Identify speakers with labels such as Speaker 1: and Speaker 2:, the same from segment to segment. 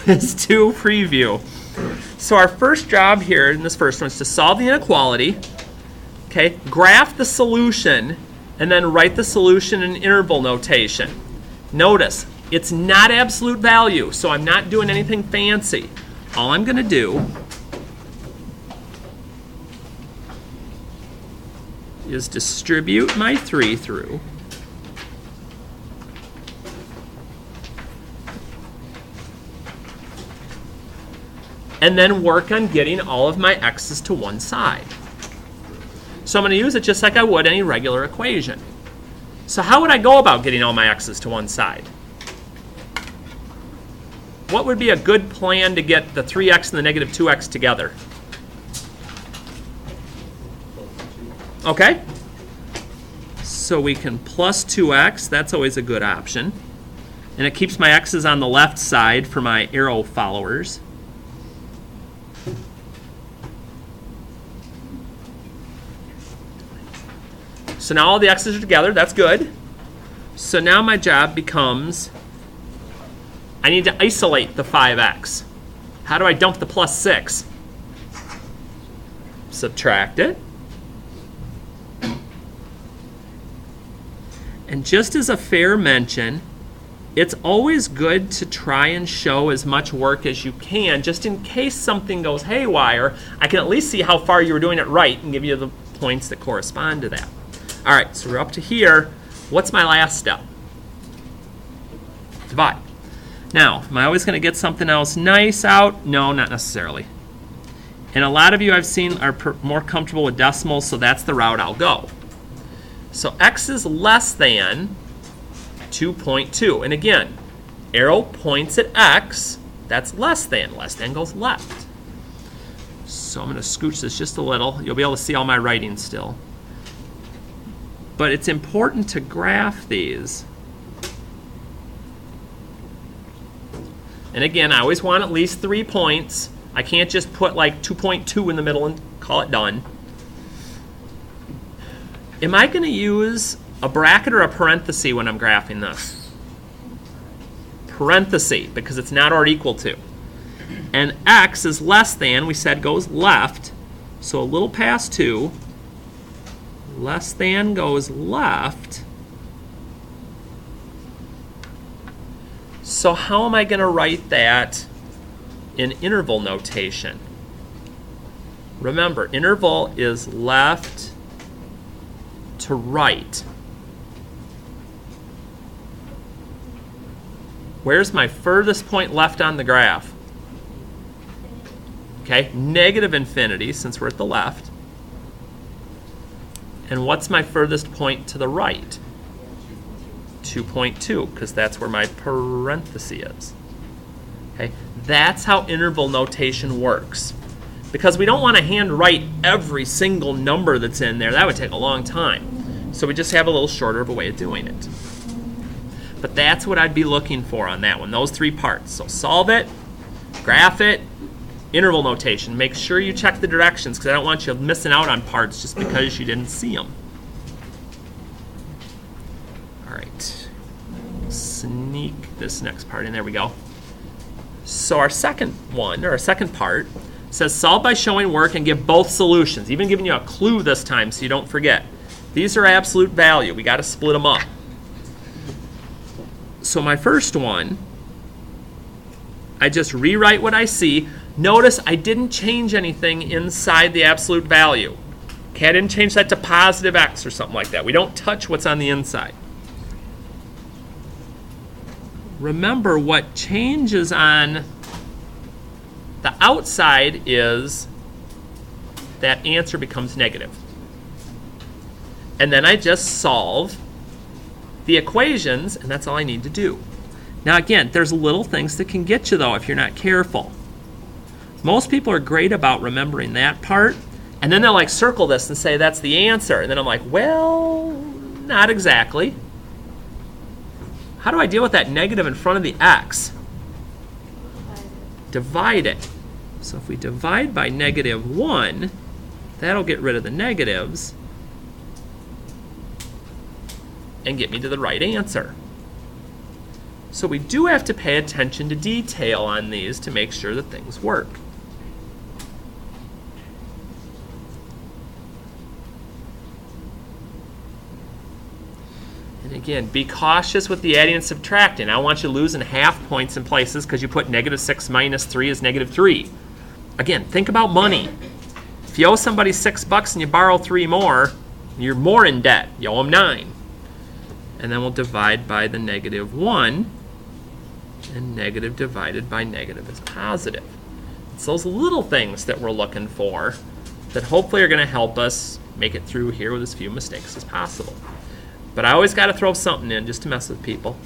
Speaker 1: Quiz 2 preview. So our first job here in this first one is to solve the inequality, okay, graph the solution, and then write the solution in interval notation. Notice, it's not absolute value, so I'm not doing anything fancy. All I'm going to do is distribute my 3 through. And then work on getting all of my x's to one side. So I'm going to use it just like I would any regular equation. So how would I go about getting all my x's to one side? What would be a good plan to get the 3x and the negative 2x together? Okay. So we can plus 2x. That's always a good option. And it keeps my x's on the left side for my arrow followers. So now all the x's are together. That's good. So now my job becomes, I need to isolate the 5x. How do I dump the plus 6? Subtract it. And just as a fair mention, it's always good to try and show as much work as you can, just in case something goes haywire. I can at least see how far you were doing it right and give you the points that correspond to that. All right, so we're up to here. What's my last step? Divide. Now, am I always going to get something else nice out? No, not necessarily. And a lot of you I've seen are more comfortable with decimals, so that's the route I'll go. So x is less than 2.2. And again, arrow points at x. That's less than. Less than goes left. So I'm going to scooch this just a little. You'll be able to see all my writing still. But it's important to graph these. And again, I always want at least 3 points. I can't just put like 2.2 in the middle and call it done. Am I going to use a bracket or a parenthesis when I'm graphing this? Parenthesis, because it's not or equal to. And x is less than, we said, goes left. So a little past 2. Less than goes left. So how am I going to write that in interval notation? Remember, interval is left to right. Where's my furthest point left on the graph? Okay, negative infinity, since we're at the left. And what's my furthest point to the right? 2.2, because that's where my parenthesis is. Okay, that's how interval notation works. Because we don't want to handwrite every single number that's in there. That would take a long time. So we just have a little shorter of a way of doing it. But that's what I'd be looking for on that one, those 3 parts. So solve it, graph it, interval notation. Make sure you check the directions, because I don't want you missing out on parts just because you didn't see them. All right. Sneak this next part in. There we go. So our second one, or our second part, says solve by showing work and give both solutions. Even giving you a clue this time so you don't forget. These are absolute value. We got to split them up. So my first one, I just rewrite what I see. Notice I didn't change anything inside the absolute value. Okay, I didn't change that to positive x or something like that. We don't touch what's on the inside. Remember, what changes on the outside is that answer becomes negative. And then I just solve the equations, and that's all I need to do. Now again, there's little things that can get you, though, if you're not careful. Most people are great about remembering that part, and then they'll like circle this and say that's the answer. And then I'm like, well, not exactly. How do I deal with that negative in front of the x? Divide it. So if we divide by -1, that'll get rid of the negatives and get me to the right answer. So we do have to pay attention to detail on these to make sure that things work. And again, be cautious with the adding and subtracting. I don't want you losing half points in places because you put -6 minus 3 is -3. Again, think about money. If you owe somebody $6 and you borrow 3 more, you're more in debt. You owe them 9. And then we'll divide by the -1. And negative divided by negative is positive. It's those little things that we're looking for that hopefully are going to help us make it through here with as few mistakes as possible. But I always got to throw something in just to mess with people.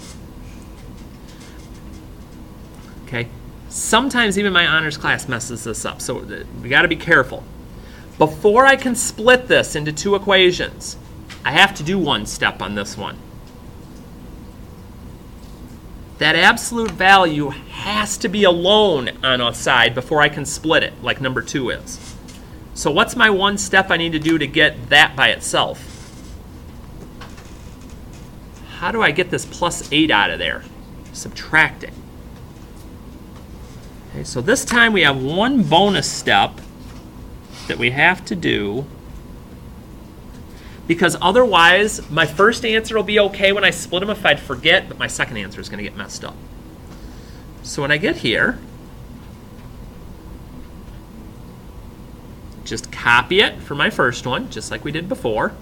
Speaker 1: Okay? Sometimes even my honors class messes this up, so we got to be careful. Before I can split this into 2 equations, I have to do one step on this one. That absolute value has to be alone on a side before I can split it, like number 2 is. So what's my one step I need to do to get that by itself? How do I get this +8 out of there? Subtracting. Okay, so this time we have one bonus step that we have to do, because otherwise my first answer will be okay when I split them if I'd forget, but my second answer is going to get messed up. So when I get here, just copy it for my first one, just like we did before.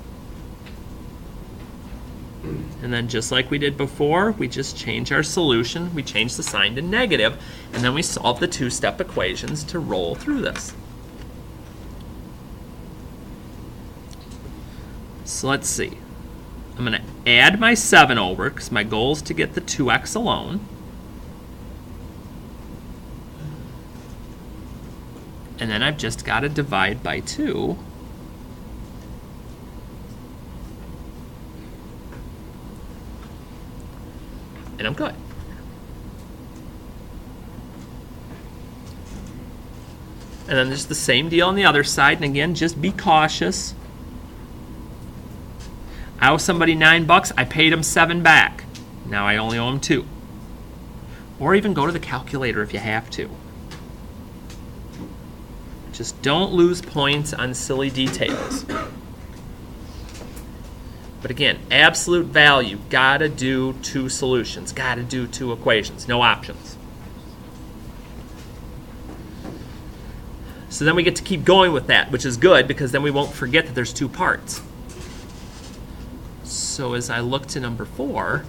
Speaker 1: And then just like we did before, we just change our solution. We change the sign to negative, and then we solve the 2-step equations to roll through this. So let's see. I'm going to add my 7 over because my goal is to get the 2x alone. And then I've just got to divide by 2. And I'm good. And then there's the same deal on the other side. And again, just be cautious. I owe somebody $9. I paid him 7 back. Now I only owe him 2. Or even go to the calculator if you have to. Just don't lose points on silly details. But again, absolute value, gotta do 2 solutions, gotta do 2 equations, no options. So then we get to keep going with that, which is good because then we won't forget that there's 2 parts. So as I look to number 4,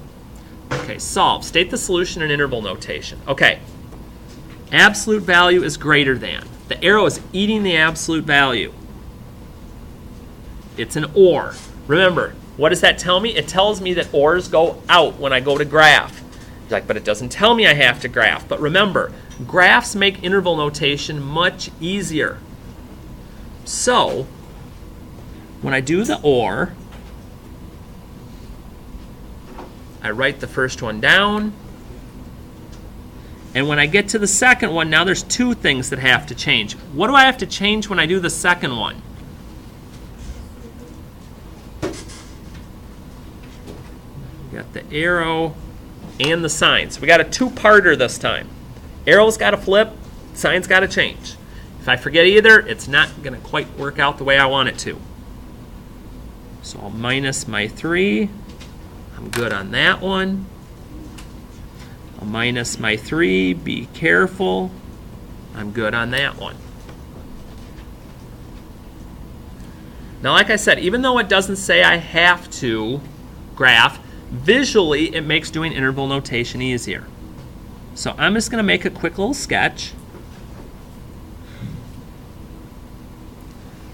Speaker 1: okay, solve. State the solution in interval notation. Okay, absolute value is greater than. The arrow is eating the absolute value. It's an OR. Remember, what does that tell me? It tells me that ORs go out when I go to graph. Like, but it doesn't tell me I have to graph. But remember, graphs make interval notation much easier. So, when I do the OR, I write the first one down. And when I get to the second one, now there's 2 things that have to change. What do I have to change when I do the second one? We got the arrow and the sign. So we got a 2-parter this time. Arrow's got to flip, sign's got to change. If I forget either, it's not going to quite work out the way I want it to. So I'll minus my 3. I'm good on that one. I'll minus my 3. Be careful. I'm good on that one. Now, like I said, even though it doesn't say I have to graph, visually it makes doing interval notation easier. So I'm just going to make a quick little sketch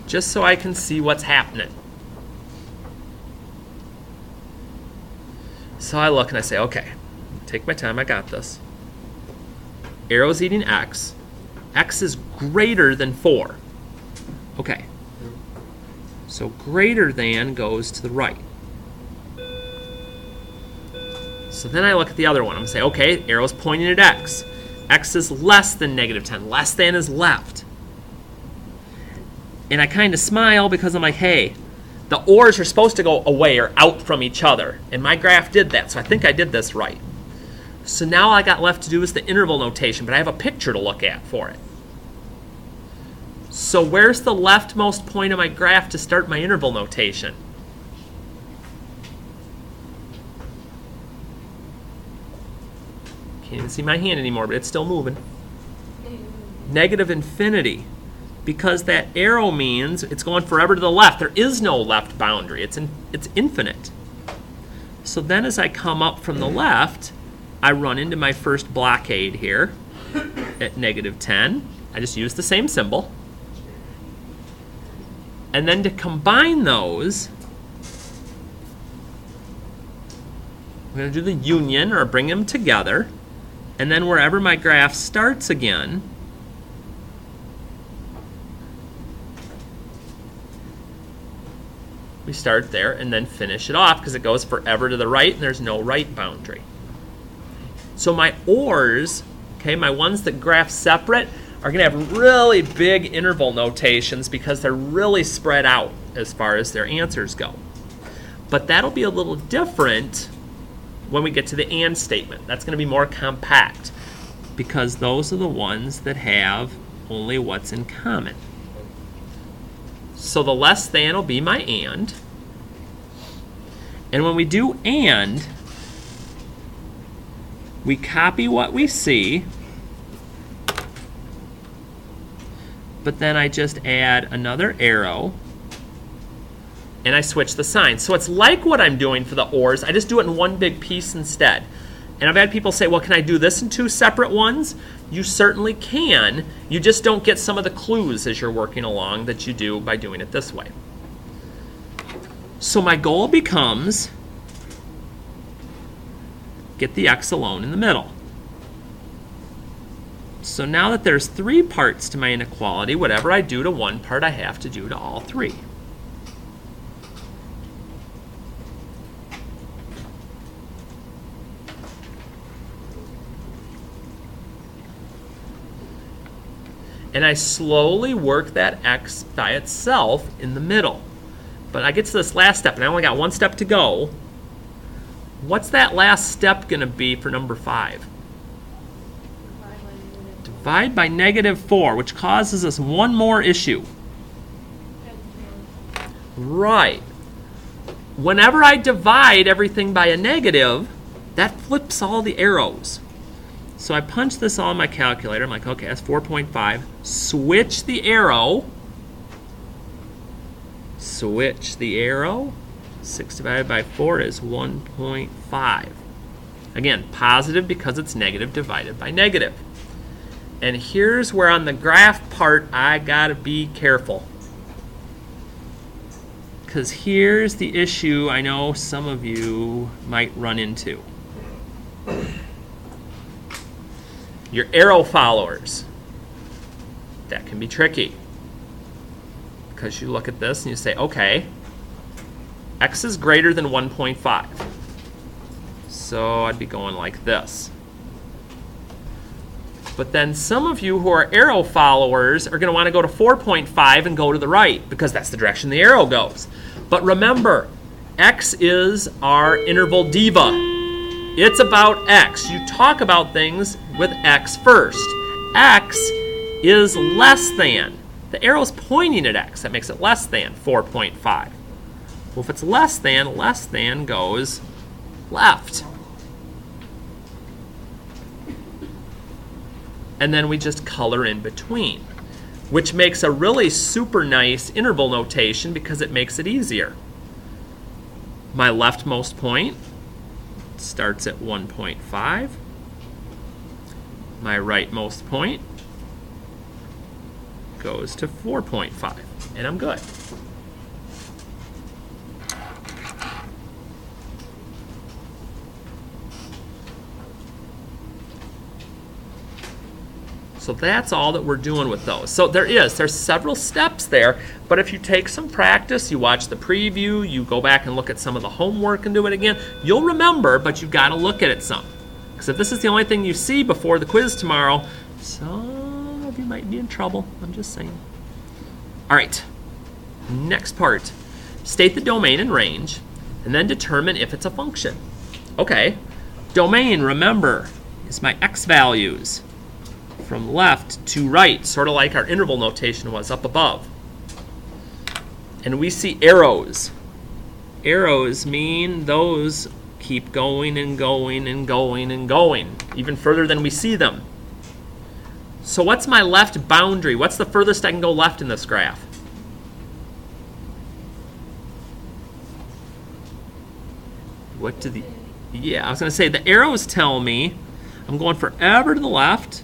Speaker 1: just so I can see what's happening. So I look and I say, okay, take my time, I got this. Arrow's eating x. X is greater than 4. Okay. So greater than goes to the right. So then I look at the other one. I'm going to say, okay, arrow's pointing at x. X is less than -10. Less than is left. And I kind of smile because I'm like, hey, the ORs are supposed to go away or out from each other. And my graph did that, so I think I did this right. So now all I got left to do is the interval notation, but I have a picture to look at for it. So where's the leftmost point of my graph to start my interval notation? Can't even see my hand anymore, but it's still moving. Negative infinity. Because that arrow means it's going forever to the left. There is no left boundary. It's infinite. So then as I come up from the left, I run into my first blockade here at negative 10. I just use the same symbol. And then to combine those, we're going to do the union or bring them together. And then wherever my graph starts again, we start there and then finish it off because it goes forever to the right and there's no right boundary. So my ORs, okay, my ones that graph separate, are going to have really big interval notations because they're really spread out as far as their answers go. But that'll be a little different when we get to the AND statement. That's going to be more compact because those are the ones that have only what's in common. So the less than will be my AND. And when we do AND, we copy what we see, but then I just add another arrow and I switch the sign. So it's like what I'm doing for the ORs, I just do it in one big piece instead. And I've had people say, well, can I do this in two separate ones? You certainly can. You just don't get some of the clues as you're working along that you do by doing it this way. So my goal becomes get the x alone in the middle. So now that there's three parts to my inequality, whatever I do to one part, I have to do to all three. And I slowly work that x by itself in the middle. But I get to this last step, and I only got one step to go. What's that last step going to be for number 5? Divide by negative 4, which causes us one more issue. Right. Whenever I divide everything by a negative, that flips all the arrows. So I punch this all in my calculator. I'm like, okay, that's 4.5. Switch the arrow. Switch the arrow. 6 divided by 4 is 1.5. Again, positive because it's negative divided by negative. And here's where on the graph part I gotta be careful. Because here's the issue I know some of you might run into. Your arrow followers. That can be tricky. Because you look at this and you say, okay, x is greater than 1.5. So I'd be going like this. But then some of you who are arrow followers are going to want to go to 4.5 and go to the right because that's the direction the arrow goes. But remember, x is our interval diva. It's about x. You talk about things with x first. X is less than. The arrow's pointing at x. That makes it less than 4.5. Well, if it's less than goes left. And then we just color in between, which makes a really super nice interval notation because it makes it easier. My leftmost point starts at 1.5. My rightmost point goes to 4.5, and I'm good. So that's all that we're doing with those. So there's several steps there, but if you take some practice, you watch the preview, you go back and look at some of the homework and do it again, you'll remember, but you've got to look at it some. Because if this is the only thing you see before the quiz tomorrow, some of you might be in trouble. I'm just saying. All right, next part. State the domain and range, and then determine if it's a function. Okay, Domain, remember, is my x values from left to right, sort of like our interval notation was up above. And we see arrows. Arrows mean those keep going and going and going and going, even further than we see them. So what's my left boundary? What's the furthest I can go left in this graph? What do the... Yeah, I was going to say the arrows tell me I'm going forever to the left.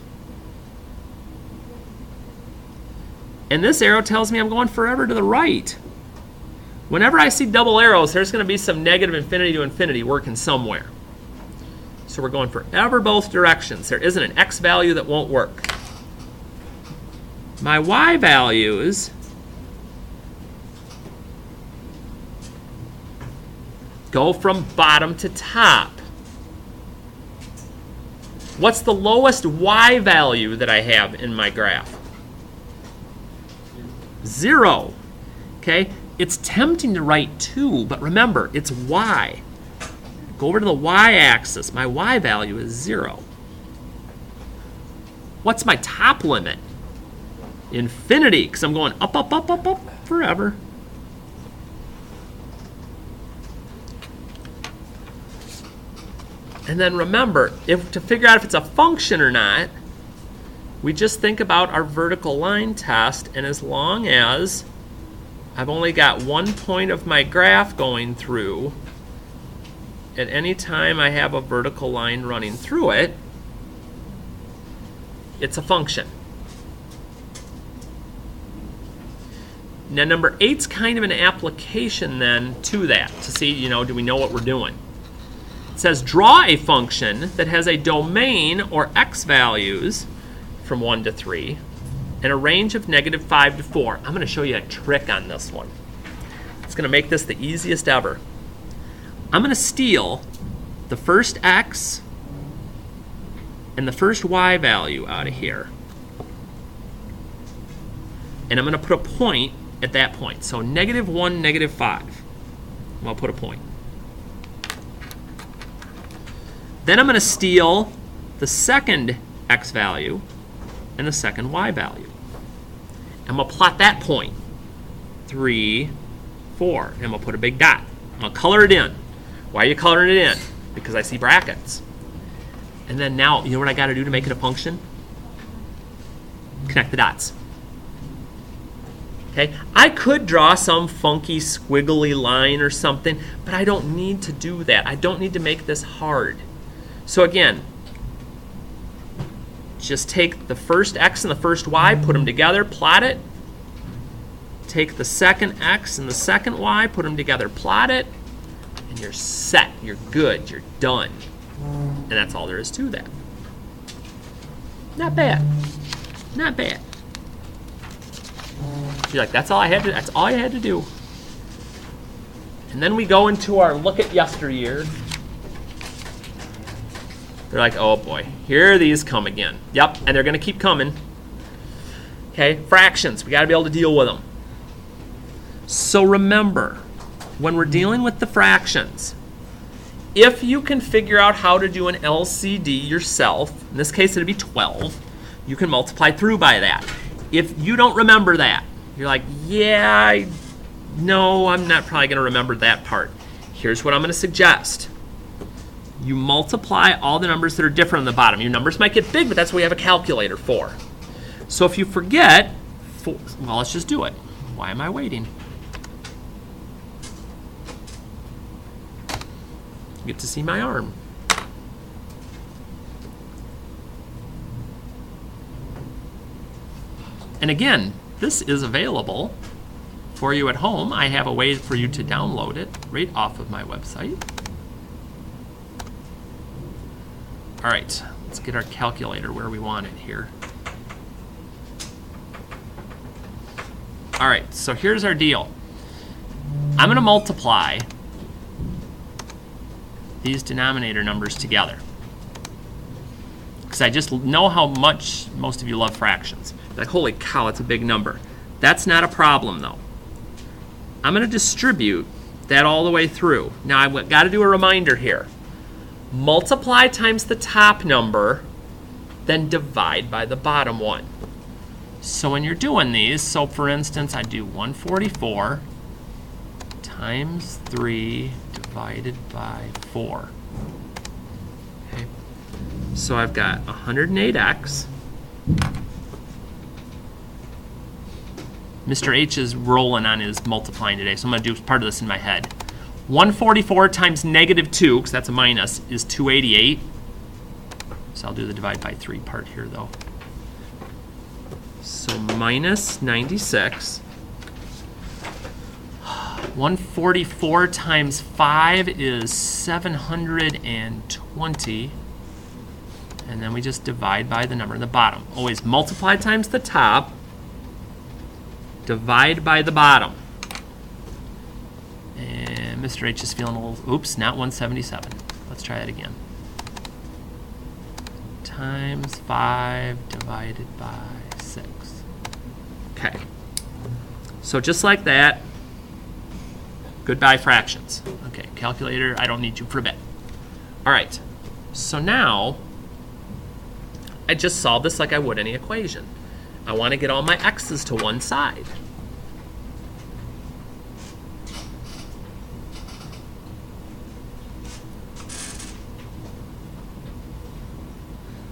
Speaker 1: And this arrow tells me I'm going forever to the right. Whenever I see double arrows, there's going to be some negative infinity to infinity working somewhere. So we're going forever both directions. There isn't an x value that won't work. My y values go from bottom to top. What's the lowest y value that I have in my graph? 0. Okay? It's tempting to write 2, but remember, it's y. Go over to the y-axis. My y value is 0. What's my top limit? Infinity, because I'm going up, up, up, up, up forever. And then remember, to figure out if it's a function or not, we just think about our vertical line test, and as long as I've only got one point of my graph going through, at any time I have a vertical line running through it, it's a function. Now number 8's kind of an application then to that, to see, do we know what we're doing? It says draw a function that has a domain or x values from 1 to 3 and a range of -5 to 4. I'm going to show you a trick on this one. It's going to make this the easiest ever. I'm going to steal the first x and the first y value out of here. And I'm going to put a point at that point. So -1, -5. I'll put a point. Then I'm going to steal the second x value and the second y value. I'm going to plot that point. 3, 4. And I'm going to put a big dot. I'm going to color it in. Why are you coloring it in? Because I see brackets. And then now, you know what I got to do to make it a function? Connect the dots. Okay? I could draw some funky squiggly line or something, but I don't need to do that. I don't need to make this hard. So again, just take the first x and the first y, put them together, plot it. Take the second x and the second y, put them together, plot it, and you're set. You're good. You're done. And that's all there is to that. Not bad. Not bad. You're like, that's all I had to. That's all I had to do. And then we go into our look at yesteryear. They're like, oh boy, here these come again. Yep, and they're going to keep coming. Okay, fractions. We got to be able to deal with them. So remember, when we're dealing with the fractions, if you can figure out how to do an LCD yourself, in this case it'd be 12, you can multiply through by that. If you don't remember that, you're like, yeah, no, I'm not probably going to remember that part. Here's what I'm going to suggest. You multiply all the numbers that are different on the bottom. Your numbers might get big, but that's what we have a calculator for. So if you forget, well, let's just do it. Why am I waiting? You get to see my arm. And again, this is available for you at home. I have a way for you to download it right off of my website. All right, let's get our calculator where we want it here. All right, so here's our deal. I'm going to multiply these denominator numbers together because I just know how much most of you love fractions. Like, holy cow, it's a big number. That's not a problem, though. I'm going to distribute that all the way through. Now, I've got to do a reminder here. multiply times the top number, then divide by the bottom one. So when you're doing these, so for instance, I do 144 times 3 divided by 4. Okay. So I've got 108x. Mr. H is rolling on his multiplying today, so I'm going to do part of this in my head. 144 times negative 2, because that's a minus, is 288. So I'll do the divide by 3 part here, though. So minus 96. 144 times 5 is 720. And then we just divide by the number in the bottom. Always multiply times the top, divide by the bottom. And Mr. H is feeling a little, oops, not 177. Let's try that again. Times 5 divided by 6. Okay. So just like that, goodbye fractions. Okay, calculator, I don't need you for a bit. All right, so now I just solve this like I would any equation. I want to get all my x's to one side.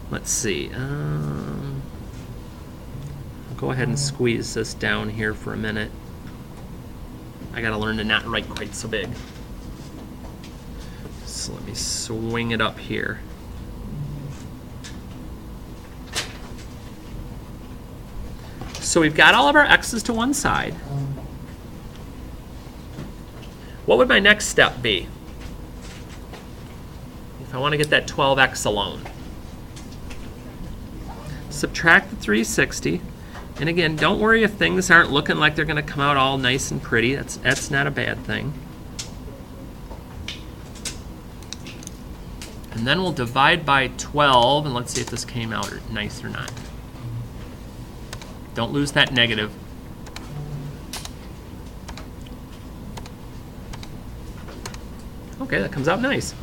Speaker 1: Let's see. I'll go ahead and squeeze this down here for a minute. I got to learn to not write quite so big. So let me swing it up here. So we've got all of our x's to one side. What would my next step be if I want to get that 12x alone? Subtract the 360. And again, don't worry if things aren't looking like they're going to come out all nice and pretty. That's not a bad thing. And then we'll divide by 12, and let's see if this came out nice or not. Don't lose that negative. Okay, that comes out nice.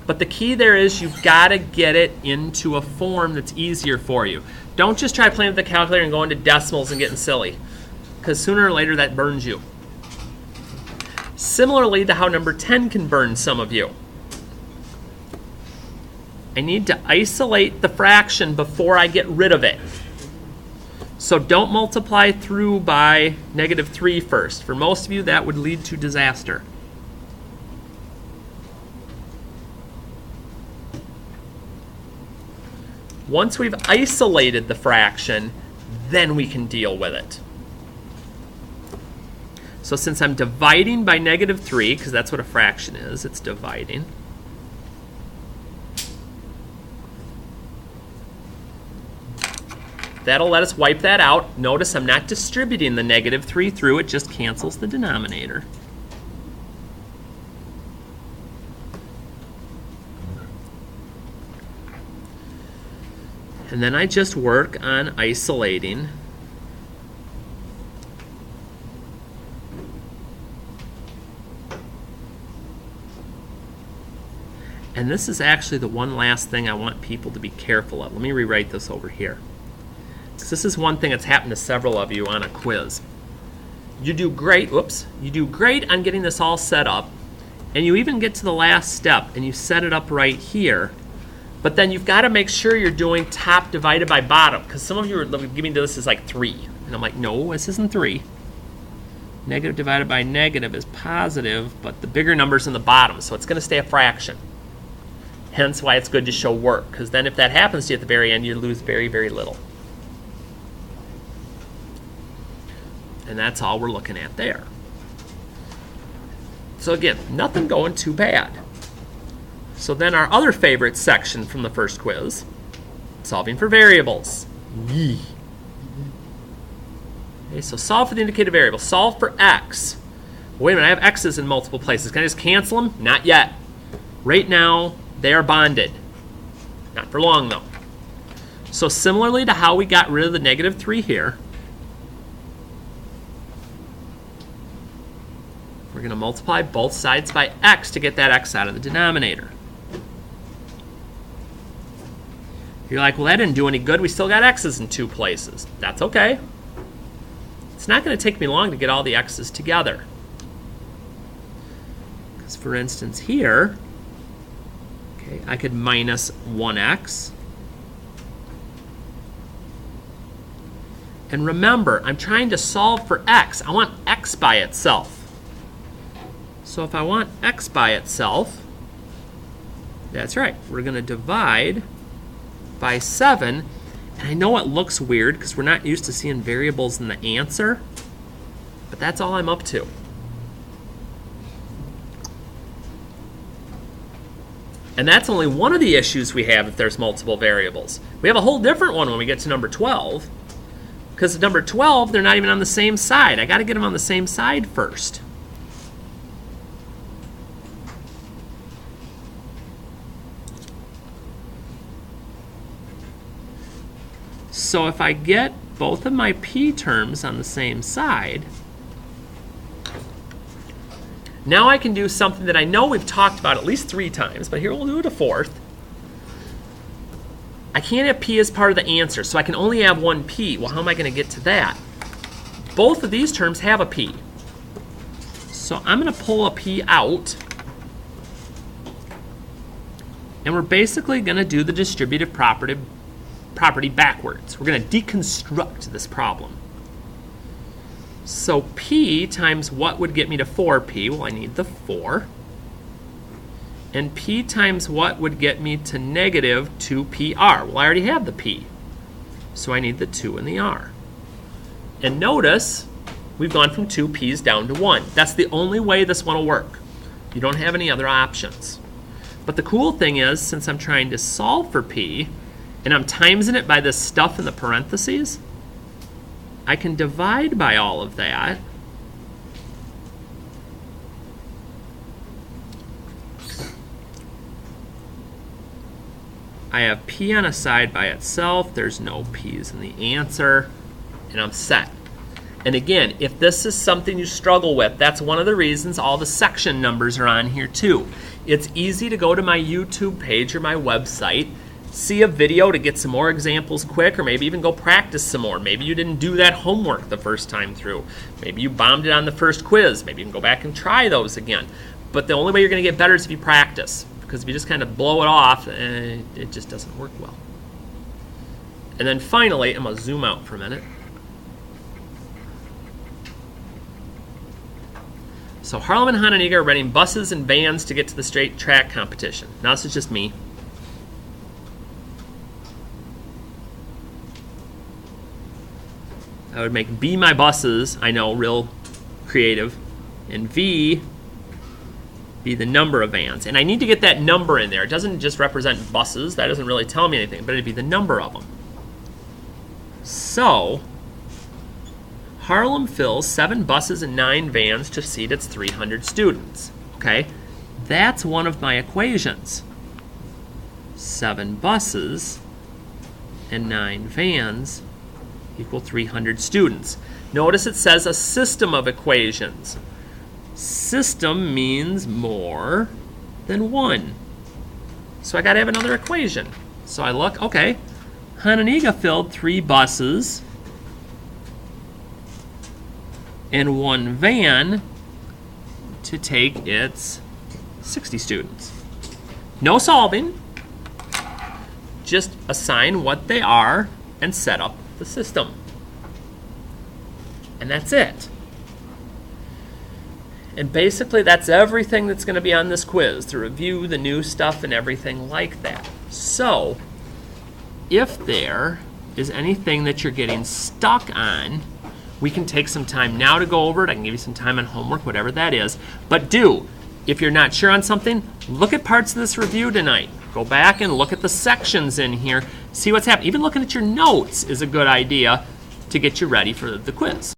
Speaker 1: But the key there is you've got to get it into a form that's easier for you. Don't just try playing with the calculator and going to decimals and getting silly, because sooner or later that burns you. Similarly to how number 10 can burn some of you. I need to isolate the fraction before I get rid of it. So don't multiply through by -3 first. For most of you, that would lead to disaster. Once we've isolated the fraction, then we can deal with it. So since I'm dividing by -3, because that's what a fraction is, it's dividing. That'll let us wipe that out. Notice I'm not distributing the -3 through, it just cancels the denominator. And then I just work on isolating and this is actually the one last thing I want people to be careful of. Let me rewrite this over here. Because this is one thing that's happened to several of you on a quiz. You do great, you do great on getting this all set up, and you even get to the last step and you set it up right here. But then you've got to make sure you're doing top divided by bottom, because some of you are giving to this as like 3. And I'm like, no, this isn't 3. Negative divided by negative is positive, but the bigger number's in the bottom, so it's going to stay a fraction. Hence why it's good to show work, because then if that happens to you at the very end, you lose very, very little. And that's all we're looking at there. So again, nothing going too bad. So then our other favorite section from the first quiz, solving for variables. Yee. Okay, so solve for the indicated variable. Solve for x. Wait a minute, I have x's in multiple places. Can I just cancel them? Not yet. Right now, they are bonded. Not for long, though. So similarly to how we got rid of the -3 here, we're We're going to multiply both sides by x to get that x out of the denominator. You're like, well, that didn't do any good. We still got x's in two places. That's okay. It's not going to take me long to get all the x's together. Because for instance here, okay, I could minus 1x. And remember, I'm trying to solve for x. I want x by itself. So if I want x by itself, that's right, we're going to divide by 7. And I know it looks weird because we're not used to seeing variables in the answer, but that's all I'm up to. And that's only one of the issues we have if there's multiple variables. We have a whole different one when we get to number 12. Because number 12, they're not even on the same side. I got to get them on the same side first. So if I get both of my p terms on the same side, now I can do something that I know we've talked about at least 3 times, but here we'll do it a 4th. I can't have p as part of the answer, so I can only have one p. Well, how am I going to get to that? Both of these terms have a p. So I'm going to pull a p out, and we're basically going to do the distributive property backwards. We're going to deconstruct this problem. So p times what would get me to 4p? Well, I need the 4. And p times what would get me to negative 2pr? Well, I already have the p. So I need the 2 and the r. And notice, we've gone from 2 p's down to 1. That's the only way this one will work. You don't have any other options. But the cool thing is, since I'm trying to solve for p, and I'm timesing it by this stuff in the parentheses, I can divide by all of that. I have p on a side by itself. There's no p's in the answer, and I'm set. And again, if this is something you struggle with, that's one of the reasons all the section numbers are on here too. It's easy to go to my YouTube page or my website, see a video to get some more examples quick, or maybe even go practice some more. Maybe you didn't do that homework the first time through. Maybe you bombed it on the first quiz. Maybe you can go back and try those again. But the only way you're going to get better is if you practice. Because if you just kind of blow it off, it just doesn't work well. And then finally, I'm going to zoom out for a minute. So Harlem and Hononegah are renting buses and vans to get to the straight track competition. Now this is just me. I would make B my buses, I know, real creative, and V be the number of vans. And I need to get that number in there. It doesn't just represent buses. That doesn't really tell me anything, but it'd be the number of them. So Harlem fills 7 buses and 9 vans to seat its 300 students. Okay, that's one of my equations. 7 buses and 9 vans equal 300 students. Notice it says a system of equations. System means more than 1. So I got to have another equation. So I look, okay, Hononegah filled 3 buses and 1 van to take its 60 students. No solving, just assign what they are and set up the system. And that's it. And basically that's everything that's going to be on this quiz, to review the new stuff and everything like that. So if there is anything that you're getting stuck on, we can take some time now to go over it. I can give you some time on homework, whatever that is. But if you're not sure on something, look at parts of this review tonight. Go back and look at the sections in here, see what's happening. Even looking at your notes is a good idea to get you ready for the quiz.